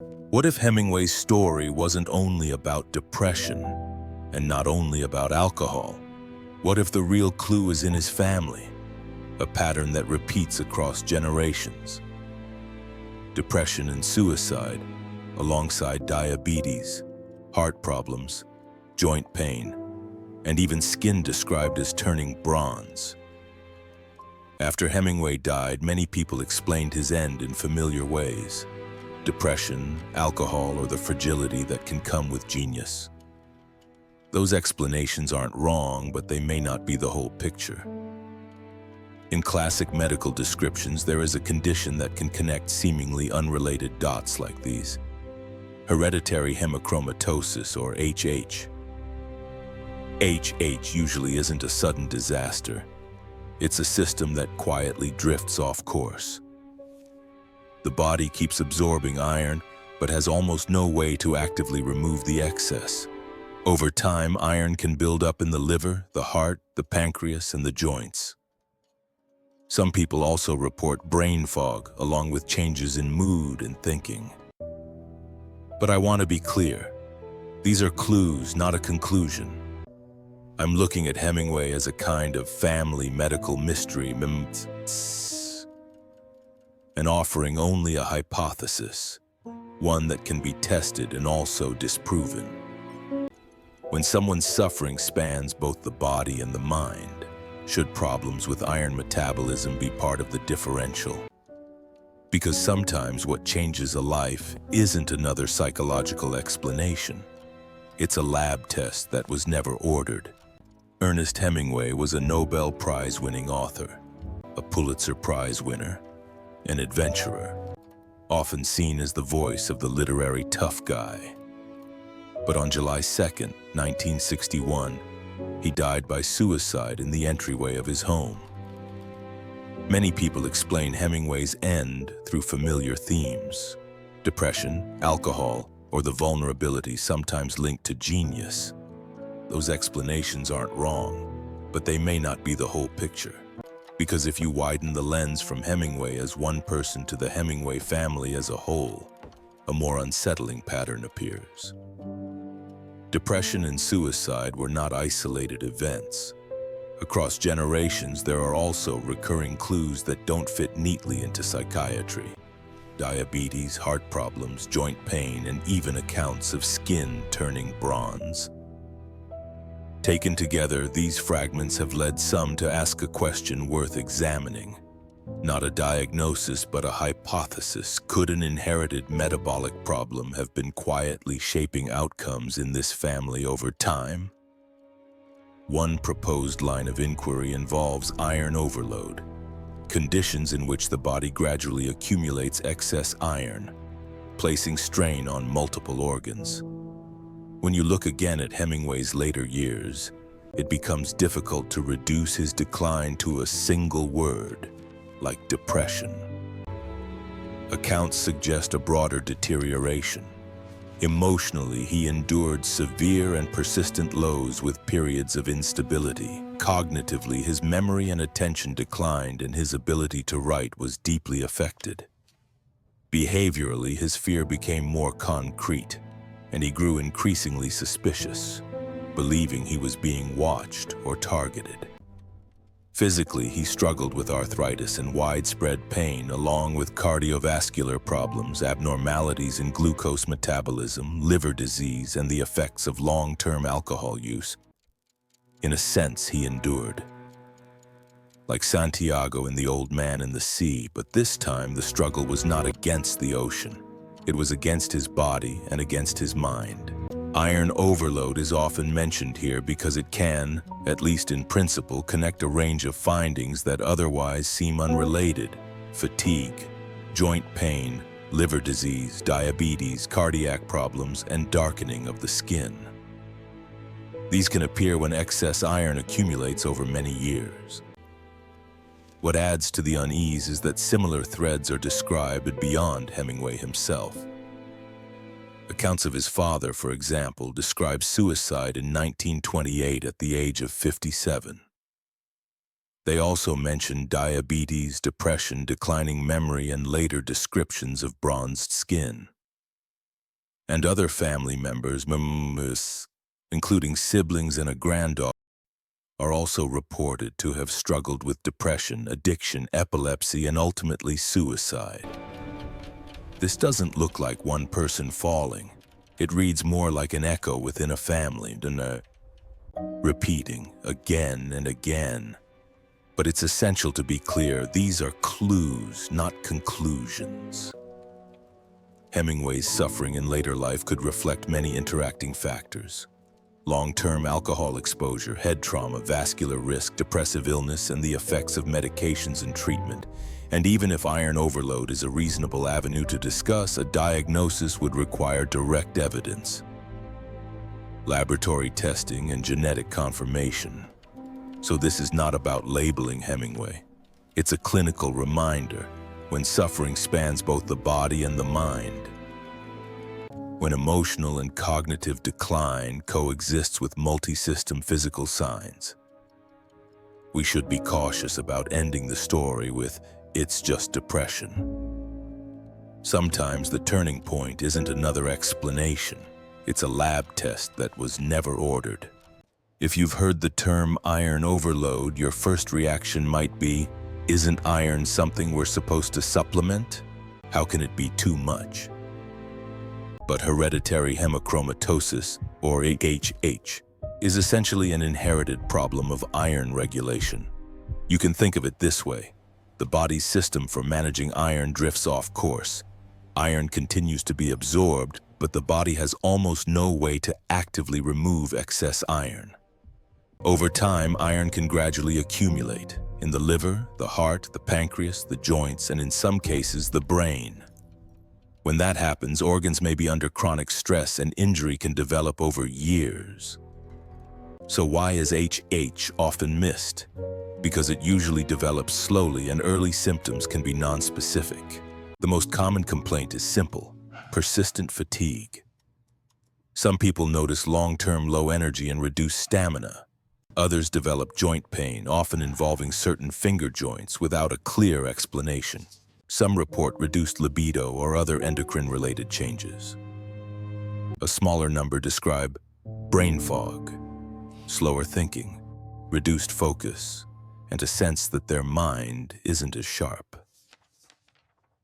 What if Hemingway's story wasn't only about depression and not only about alcohol? What if the real clue is in his family, a pattern that repeats across generations? Depression and suicide, alongside diabetes, heart problems, joint pain, and even skin described as turning bronze. After Hemingway died, many people explained his end in familiar ways: depression, alcohol, or the fragility that can come with genius. Those explanations aren't wrong, but they may not be the whole picture. In classic medical descriptions, there is a condition that can connect seemingly unrelated dots like these: hereditary hemochromatosis, or HH. HH usually isn't a sudden disaster. It's a system that quietly drifts off course. The body keeps absorbing iron, but has almost no way to actively remove the excess. Over time, iron can build up in the liver, the heart, the pancreas, and the joints. Some people also report brain fog, along with changes in mood and thinking. But I want to be clear. These are clues, not a conclusion. I'm looking at Hemingway as a kind of family medical mystery, and offering only a hypothesis, one that can be tested and also disproven. When someone's suffering spans both the body and the mind, should problems with iron metabolism be part of the differential? Because sometimes what changes a life isn't another psychological explanation. It's a lab test that was never ordered. Ernest Hemingway was a Nobel Prize-winning author, a Pulitzer Prize winner, an adventurer, often seen as the voice of the literary tough guy. But on July 2nd, 1961, he died by suicide in the entryway of his home. Many people explain Hemingway's end through familiar themes: depression, alcohol, or the vulnerability sometimes linked to genius. Those explanations aren't wrong, but they may not be the whole picture. Because if you widen the lens from Hemingway as one person to the Hemingway family as a whole, a more unsettling pattern appears. Depression and suicide were not isolated events. Across generations, there are also recurring clues that don't fit neatly into psychiatry: diabetes, heart problems, joint pain, and even accounts of skin turning bronze. Taken together, these fragments have led some to ask a question worth examining. Not a diagnosis, but a hypothesis. Could an inherited metabolic problem have been quietly shaping outcomes in this family over time? One proposed line of inquiry involves iron overload, conditions in which the body gradually accumulates excess iron, placing strain on multiple organs. When you look again at Hemingway's later years, it becomes difficult to reduce his decline to a single word, like depression. Accounts suggest a broader deterioration. Emotionally, he endured severe and persistent lows with periods of instability. Cognitively, his memory and attention declined, and his ability to write was deeply affected. Behaviorally, his fear became more concrete, and he grew increasingly suspicious, believing he was being watched or targeted. Physically, he struggled with arthritis and widespread pain, along with cardiovascular problems, abnormalities in glucose metabolism, liver disease, and the effects of long-term alcohol use. In a sense, he endured. Like Santiago in The Old Man and the Sea, but this time the struggle was not against the ocean. It was against his body and against his mind. Iron overload is often mentioned here because it can, at least in principle, connect a range of findings that otherwise seem unrelated: fatigue, joint pain, liver disease, diabetes, cardiac problems, and darkening of the skin. These can appear when excess iron accumulates over many years. What adds to the unease is that similar threads are described beyond Hemingway himself. Accounts of his father, for example, describe suicide in 1928 at the age of 57. They also mention diabetes, depression, declining memory, and later descriptions of bronzed skin. and other family members, including siblings and a granddaughter, are also reported to have struggled with depression, addiction, epilepsy, and ultimately suicide. This doesn't look like one person falling. It reads more like an echo within a family, repeating again and again. But it's essential to be clear, these are clues, not conclusions. Hemingway's suffering in later life could reflect many interacting factors. Long-term alcohol exposure, head trauma, vascular risk, depressive illness, and the effects of medications and treatment. And even if iron overload is a reasonable avenue to discuss, a diagnosis would require direct evidence, laboratory testing, and genetic confirmation. So this is not about labeling Hemingway. It's a clinical reminder when suffering spans both the body and the mind, when emotional and cognitive decline coexists with multi-system physical signs. We should be cautious about ending the story with, "It's just depression." Sometimes the turning point isn't another explanation. It's a lab test that was never ordered. If you've heard the term iron overload, your first reaction might be, "Isn't iron something we're supposed to supplement? How can it be too much?" But hereditary hemochromatosis, or HH, is essentially an inherited problem of iron regulation. You can think of it this way. The body's system for managing iron drifts off course. Iron continues to be absorbed, but the body has almost no way to actively remove excess iron. Over time, iron can gradually accumulate in the liver, the heart, the pancreas, the joints, and in some cases, the brain. When that happens, organs may be under chronic stress and injury can develop over years. So why is HH often missed? Because it usually develops slowly and early symptoms can be nonspecific. The most common complaint is simple: persistent fatigue. Some people notice long-term low energy and reduced stamina. Others develop joint pain, often involving certain finger joints, without a clear explanation. Some report reduced libido or other endocrine-related changes. A smaller number describe brain fog, slower thinking, reduced focus, and a sense that their mind isn't as sharp.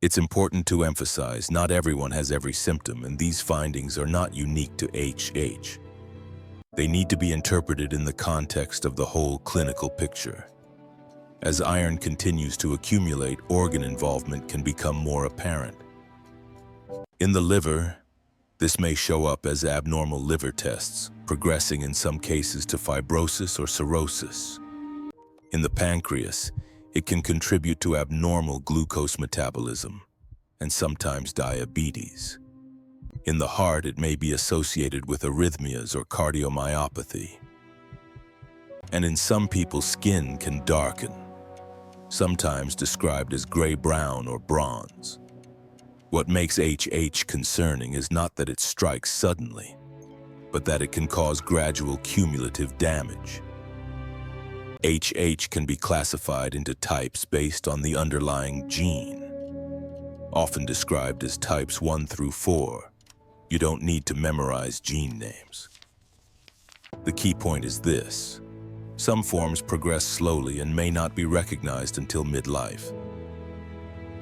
It's important to emphasize not everyone has every symptom, and these findings are not unique to HH. They need to be interpreted in the context of the whole clinical picture. As iron continues to accumulate, organ involvement can become more apparent. In the liver, this may show up as abnormal liver tests, progressing in some cases to fibrosis or cirrhosis. In the pancreas, it can contribute to abnormal glucose metabolism and sometimes diabetes. In the heart, it may be associated with arrhythmias or cardiomyopathy. And in some people, skin can darken, sometimes described as gray-brown or bronze. What makes HH concerning is not that it strikes suddenly, but that it can cause gradual cumulative damage. HH can be classified into types based on the underlying gene, often described as types 1 through 4. You don't need to memorize gene names. The key point is this: some forms progress slowly and may not be recognized until midlife.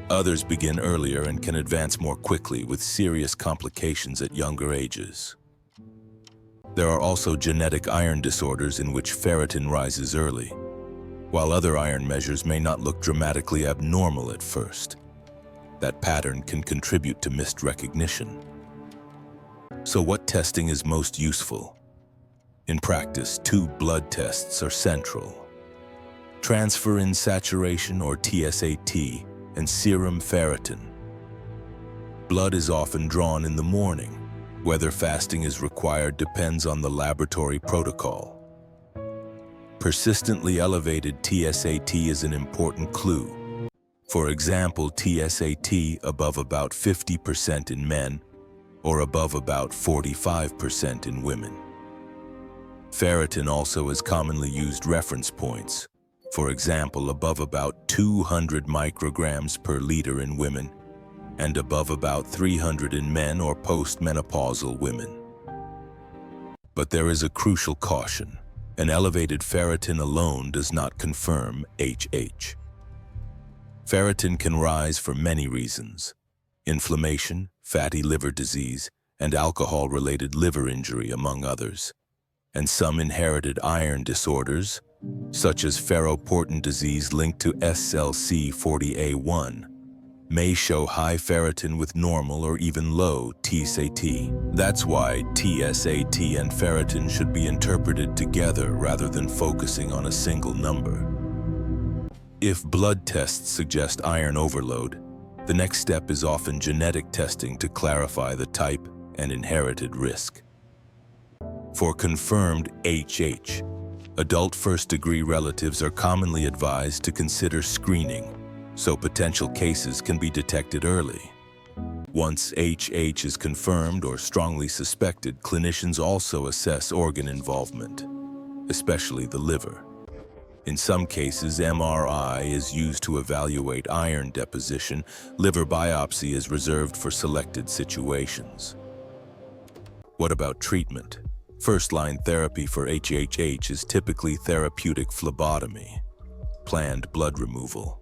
Others begin earlier and can advance more quickly with serious complications at younger ages. There are also genetic iron disorders in which ferritin rises early, while other iron measures may not look dramatically abnormal at first. That pattern can contribute to missed recognition. So what testing is most useful? In practice, 2 blood tests are central: transferrin saturation, or TSAT, and serum ferritin. Blood is often drawn in the morning. Whether fasting is required depends on the laboratory protocol. Persistently elevated TSAT is an important clue. For example, TSAT above about 50% in men or above about 45% in women. Ferritin also is commonly used reference points. For example, above about 200 micrograms per liter in women and above about 300 in men or postmenopausal women. But there is a crucial caution. An elevated ferritin alone does not confirm HH. Ferritin can rise for many reasons: inflammation, fatty liver disease, and alcohol-related liver injury, among others. And some inherited iron disorders, such as ferroportin disease linked to SLC40A1, may show high ferritin with normal or even low TSAT. That's why TSAT and ferritin should be interpreted together rather than focusing on a single number. If blood tests suggest iron overload, the next step is often genetic testing to clarify the type and inherited risk. For confirmed HH, adult first-degree relatives are commonly advised to consider screening, so potential cases can be detected early. Once HH is confirmed or strongly suspected, clinicians also assess organ involvement, especially the liver. In some cases, MRI is used to evaluate iron deposition. Liver biopsy is reserved for selected situations. What about treatment? First-line therapy for HHH is typically therapeutic phlebotomy, planned blood removal.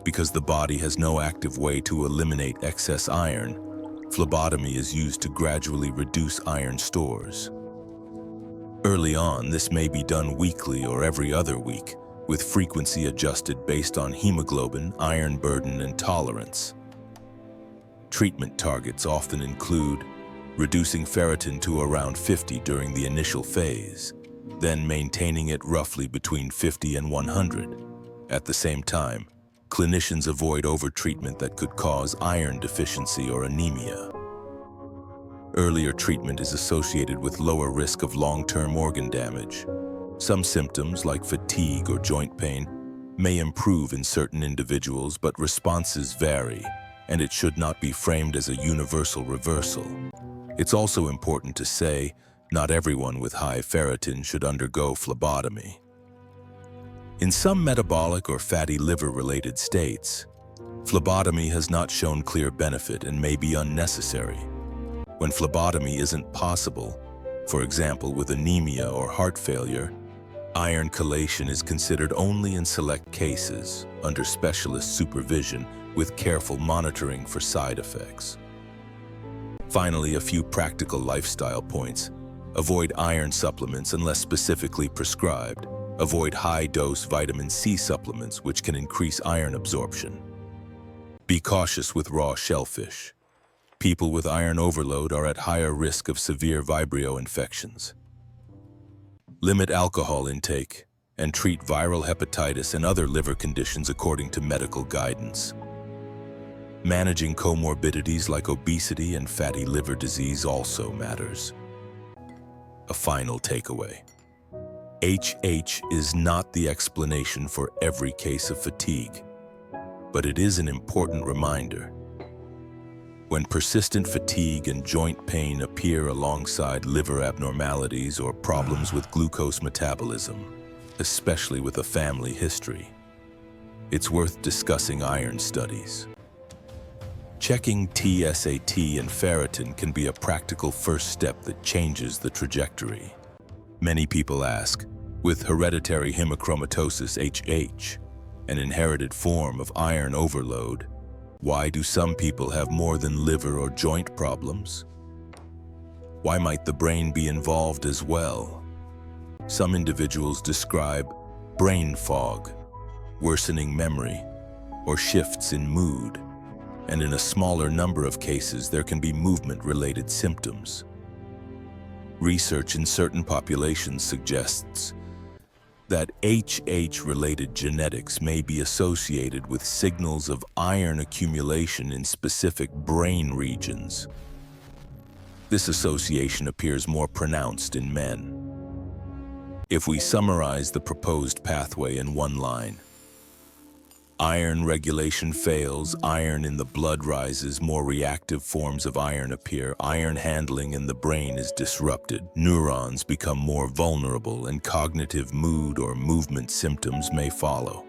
Because the body has no active way to eliminate excess iron, phlebotomy is used to gradually reduce iron stores. Early on, this may be done weekly or every other week, with frequency adjusted based on hemoglobin, iron burden, and tolerance. Treatment targets often include reducing ferritin to around 50 during the initial phase, then maintaining it roughly between 50 and 100. At the same time, clinicians avoid overtreatment that could cause iron deficiency or anemia. Earlier treatment is associated with lower risk of long-term organ damage. Some symptoms, like fatigue or joint pain, may improve in certain individuals, but responses vary, and it should not be framed as a universal reversal. It's also important to say, not everyone with high ferritin should undergo phlebotomy. In some metabolic or fatty liver-related states, phlebotomy has not shown clear benefit and may be unnecessary. When phlebotomy isn't possible, for example with anemia or heart failure, iron chelation is considered only in select cases, under specialist supervision, with careful monitoring for side effects. Finally, a few practical lifestyle points. Avoid iron supplements unless specifically prescribed. Avoid high-dose vitamin C supplements, which can increase iron absorption. Be cautious with raw shellfish. People with iron overload are at higher risk of severe Vibrio infections. Limit alcohol intake and treat viral hepatitis and other liver conditions according to medical guidance. Managing comorbidities like obesity and fatty liver disease also matters. A final takeaway. HH is not the explanation for every case of fatigue, but it is an important reminder. When persistent fatigue and joint pain appear alongside liver abnormalities or problems with glucose metabolism, especially with a family history, it's worth discussing iron studies. Checking TSAT and ferritin can be a practical first step that changes the trajectory. Many people ask, with hereditary hemochromatosis HH, an inherited form of iron overload, why do some people have more than liver or joint problems? Why might the brain be involved as well? Some individuals describe brain fog, worsening memory, or shifts in mood, and in a smaller number of cases there can be movement-related symptoms. Research in certain populations suggests that HH-related genetics may be associated with signals of iron accumulation in specific brain regions. This association appears more pronounced in men. If we summarize the proposed pathway in one line, iron regulation fails, iron in the blood rises, more reactive forms of iron appear, iron handling in the brain is disrupted, neurons become more vulnerable, and cognitive mood or movement symptoms may follow.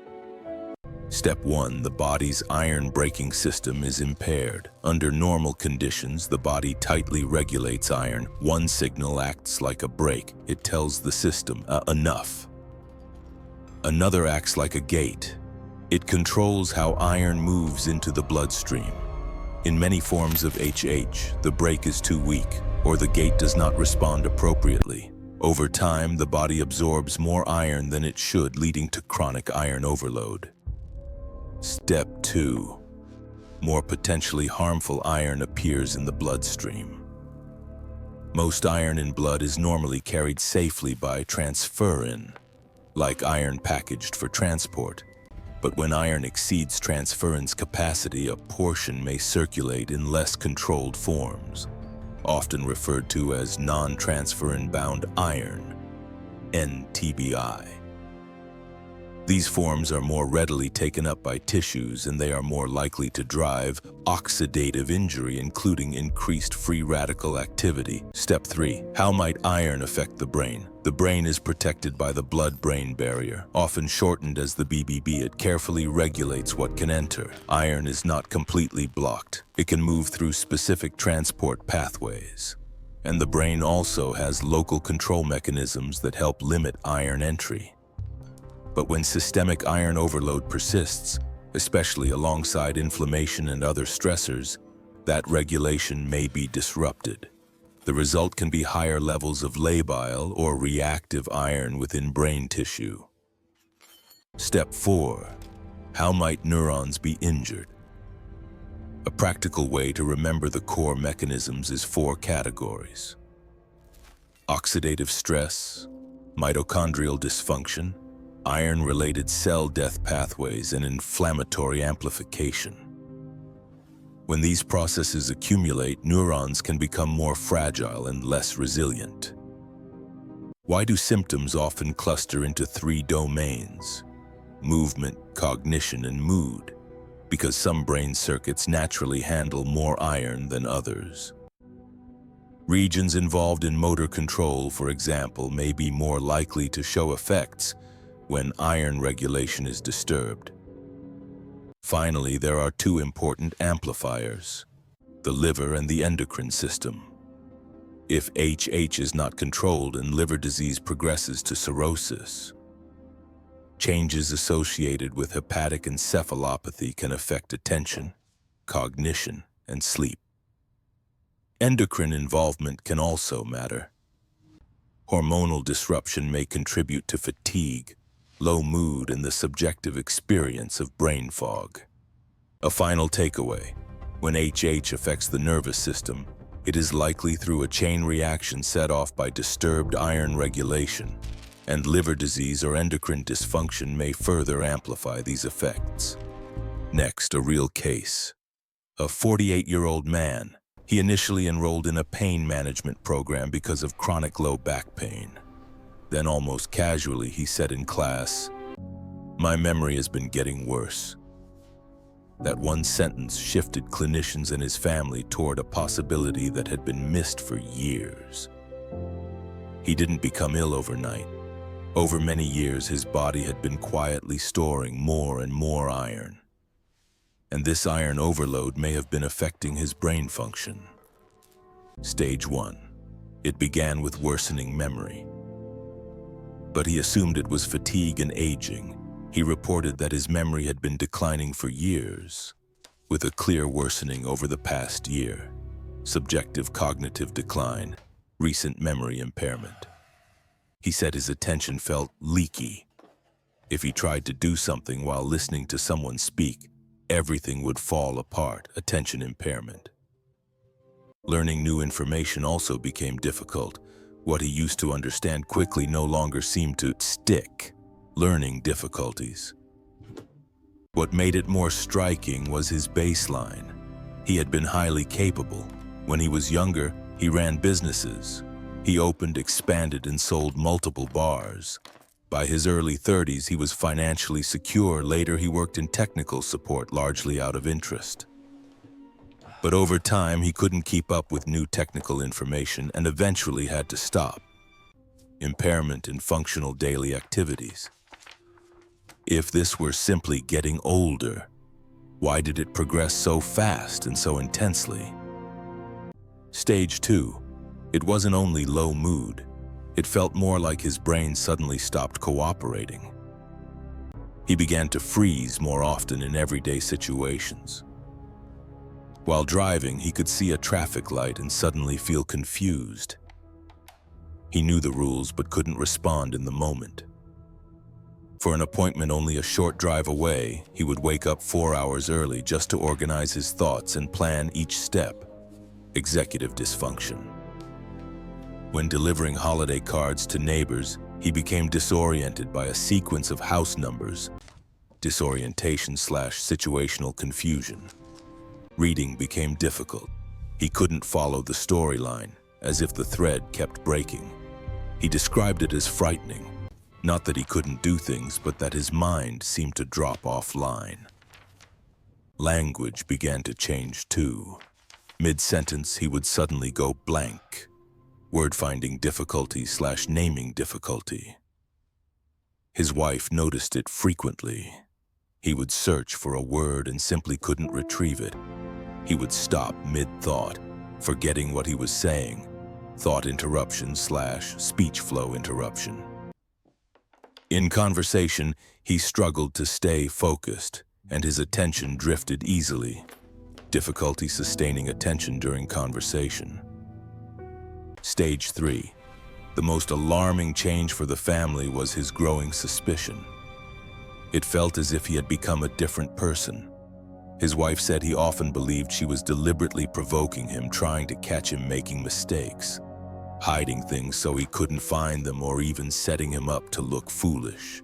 Step 1. The body's iron braking system is impaired. Under normal conditions, the body tightly regulates iron. One signal acts like a brake. It tells the system, enough. Another acts like a gate. It controls how iron moves into the bloodstream. In many forms of HH, the brake is too weak, or the gate does not respond appropriately. Over time, the body absorbs more iron than it should, leading to chronic iron overload. Step 2. More potentially harmful iron appears in the bloodstream. Most iron in blood is normally carried safely by transferrin, like iron packaged for transport. But when iron exceeds transferrin's capacity, a portion may circulate in less controlled forms, often referred to as non-transferrin-bound iron, NTBI. These forms are more readily taken up by tissues, and they are more likely to drive oxidative injury, including increased free radical activity. Step 3. How might iron affect the brain? The brain is protected by the blood-brain barrier, often shortened as the BBB. It carefully regulates what can enter. Iron is not completely blocked. It can move through specific transport pathways. And the brain also has local control mechanisms that help limit iron entry. But when systemic iron overload persists, especially alongside inflammation and other stressors, that regulation may be disrupted. The result can be higher levels of labile or reactive iron within brain tissue. Step 4. How might neurons be injured? A practical way to remember the core mechanisms is 4 categories: oxidative stress, mitochondrial dysfunction, iron-related cell death pathways, and inflammatory amplification. When these processes accumulate, neurons can become more fragile and less resilient. Why do symptoms often cluster into 3 domains? Movement, cognition, and mood. Because some brain circuits naturally handle more iron than others. Regions involved in motor control, for example, may be more likely to show effects when iron regulation is disturbed. Finally, there are 2 important amplifiers: the liver and the endocrine system. If HH is not controlled and liver disease progresses to cirrhosis, changes associated with hepatic encephalopathy can affect attention, cognition, and sleep. Endocrine involvement can also matter. Hormonal disruption may contribute to fatigue, low mood, and the subjective experience of brain fog. A final takeaway: when HH affects the nervous system, it is likely through a chain reaction set off by disturbed iron regulation, and liver disease or endocrine dysfunction may further amplify these effects. Next, a real case. A 48-year-old man. He initially enrolled in a pain management program because of chronic low back pain. Then almost casually he said in class, "My memory has been getting worse." That one sentence shifted clinicians and his family toward a possibility that had been missed for years. He didn't become ill overnight. Over many years, his body had been quietly storing more and more iron. And this iron overload may have been affecting his brain function. Stage 1. It began with worsening memory. But he assumed it was fatigue and aging. He reported that his memory had been declining for years, with a clear worsening over the past year: subjective cognitive decline, recent memory impairment. He said his attention felt leaky. If he tried to do something while listening to someone speak, everything would fall apart. Attention impairment. Learning new information also became difficult. What he used to understand quickly no longer seemed to stick. Learning difficulties. What made it more striking was his baseline. He had been highly capable. When he was younger, he ran businesses. He opened, expanded, and sold multiple bars. By his early 30s, he was financially secure. Later, he worked in technical support, largely out of interest. But over time, he couldn't keep up with new technical information and eventually had to stop. Impairment in functional daily activities. If this were simply getting older, why did it progress so fast and so intensely? Stage 2. It wasn't only low mood. It felt more like his brain suddenly stopped cooperating. He began to freeze more often in everyday situations. While driving, he could see a traffic light and suddenly feel confused. He knew the rules but couldn't respond in the moment. For an appointment only a short drive away, he would wake up 4 hours early just to organize his thoughts and plan each step. Executive dysfunction. When delivering holiday cards to neighbors, he became disoriented by a sequence of house numbers. Disorientation/situational confusion. Reading became difficult. He couldn't follow the storyline, as if the thread kept breaking. He described it as frightening. Not that he couldn't do things, but that his mind seemed to drop offline. Language began to change too. Mid-sentence, he would suddenly go blank. Word-finding difficulty/naming difficulty. His wife noticed it frequently. He would search for a word and simply couldn't retrieve it. He would stop mid-thought, forgetting what he was saying. Thought interruption/speech flow interruption. In conversation, he struggled to stay focused, and his attention drifted easily. Difficulty sustaining attention during conversation. Stage 3. The most alarming change for the family was his growing suspicion. It felt as if he had become a different person. His wife said he often believed she was deliberately provoking him, trying to catch him making mistakes, hiding things so he couldn't find them, or even setting him up to look foolish.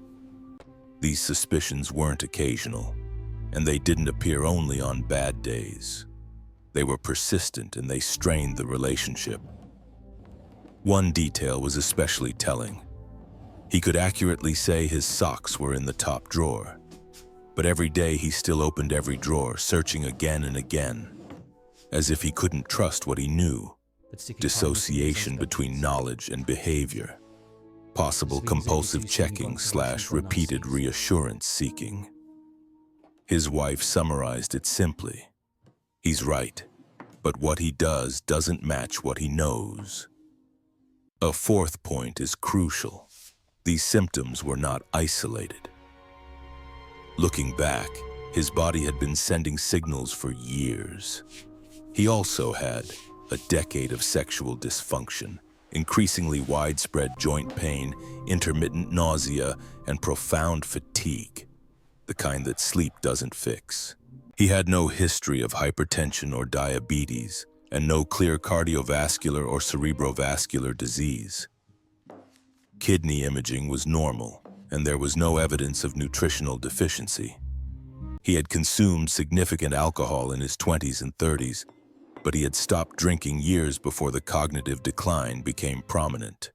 These suspicions weren't occasional, and they didn't appear only on bad days. They were persistent and they strained the relationship. One detail was especially telling. He could accurately say his socks were in the top drawer, but every day he still opened every drawer, searching again and again, as if he couldn't trust what he knew. Dissociation between knowledge and behavior. Possible compulsive checking/repeated reassurance seeking. His wife summarized it simply. He's right, but what he does doesn't match what he knows. A fourth point is crucial. These symptoms were not isolated. Looking back, his body had been sending signals for years. He also had a decade of sexual dysfunction, increasingly widespread joint pain, intermittent nausea, and profound fatigue, the kind that sleep doesn't fix. He had no history of hypertension or diabetes, and no clear cardiovascular or cerebrovascular disease. Kidney imaging was normal, and there was no evidence of nutritional deficiency. He had consumed significant alcohol in his 20s and 30s, but he had stopped drinking years before the cognitive decline became prominent.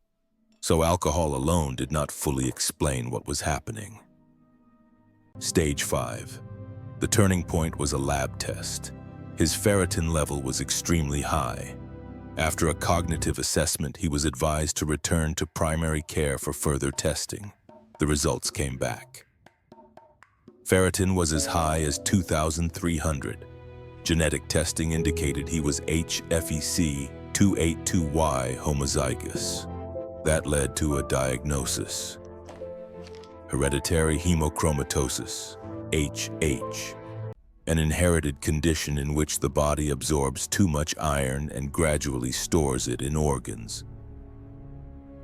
So alcohol alone did not fully explain what was happening. Stage 5. The turning point was a lab test. His ferritin level was extremely high. After a cognitive assessment, he was advised to return to primary care for further testing. The results came back. Ferritin was as high as 2,300. Genetic testing indicated he was HFEC282Y homozygous. That led to a diagnosis. Hereditary Hemochromatosis, HH. An inherited condition in which the body absorbs too much iron and gradually stores it in organs.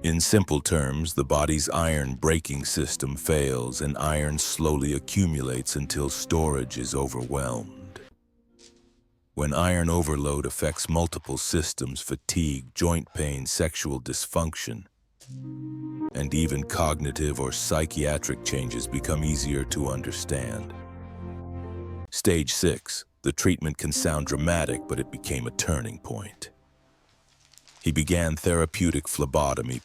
In simple terms, the body's iron breaking system fails and iron slowly accumulates until storage is overwhelmed. When iron overload affects multiple systems, fatigue, joint pain, sexual dysfunction, and even cognitive or psychiatric changes become easier to understand. Stage 6. The treatment can sound dramatic, but it became a turning point. He began therapeutic phlebotomy,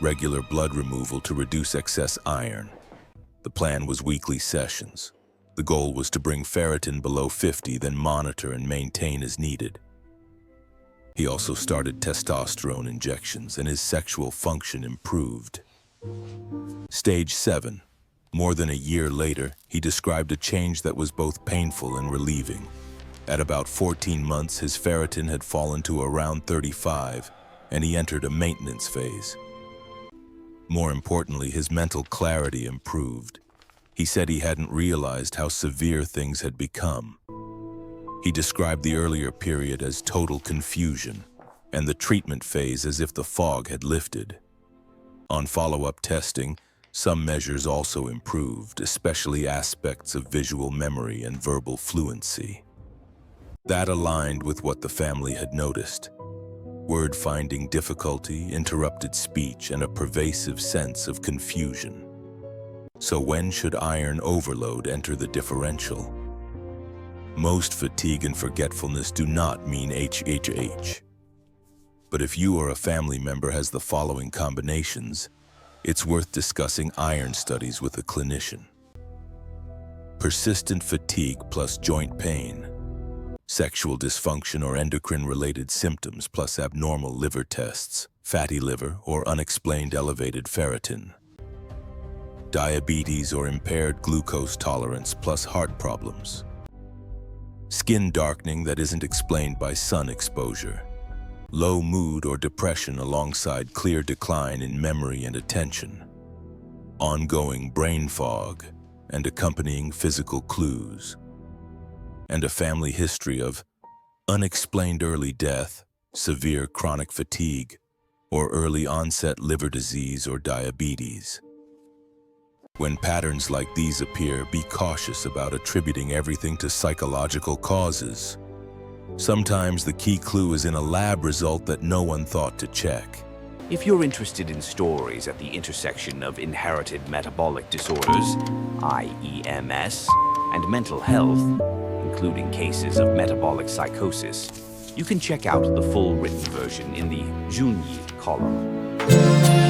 regular blood removal to reduce excess iron. The plan was weekly sessions. The goal was to bring ferritin below 50, then monitor and maintain as needed. He also started testosterone injections, and his sexual function improved. Stage 7. More than a year later, he described a change that was both painful and relieving. At about 14 months, his ferritin had fallen to around 35, and he entered a maintenance phase. More importantly, his mental clarity improved. He said he hadn't realized how severe things had become. He described the earlier period as total confusion, and the treatment phase as if the fog had lifted. On follow-up testing, some measures also improved, especially aspects of visual memory and verbal fluency. That aligned with what the family had noticed: word-finding difficulty, interrupted speech, and a pervasive sense of confusion. So when should iron overload enter the differential? Most fatigue and forgetfulness do not mean HHH. But if you or a family member has the following combinations, it's worth discussing iron studies with a clinician. Persistent fatigue plus joint pain, sexual dysfunction or endocrine-related symptoms plus abnormal liver tests, fatty liver or unexplained elevated ferritin, diabetes or impaired glucose tolerance plus heart problems, skin darkening that isn't explained by sun exposure, low mood or depression alongside clear decline in memory and attention, ongoing brain fog and accompanying physical clues, and a family history of unexplained early death, severe chronic fatigue, or early onset liver disease or diabetes. When patterns like these appear, be cautious about attributing everything to psychological causes. Sometimes the key clue is in a lab result that no one thought to check. If you're interested in stories at the intersection of inherited metabolic disorders, IEMS, and mental health, including cases of metabolic psychosis, you can check out the full written version in the Junyi column.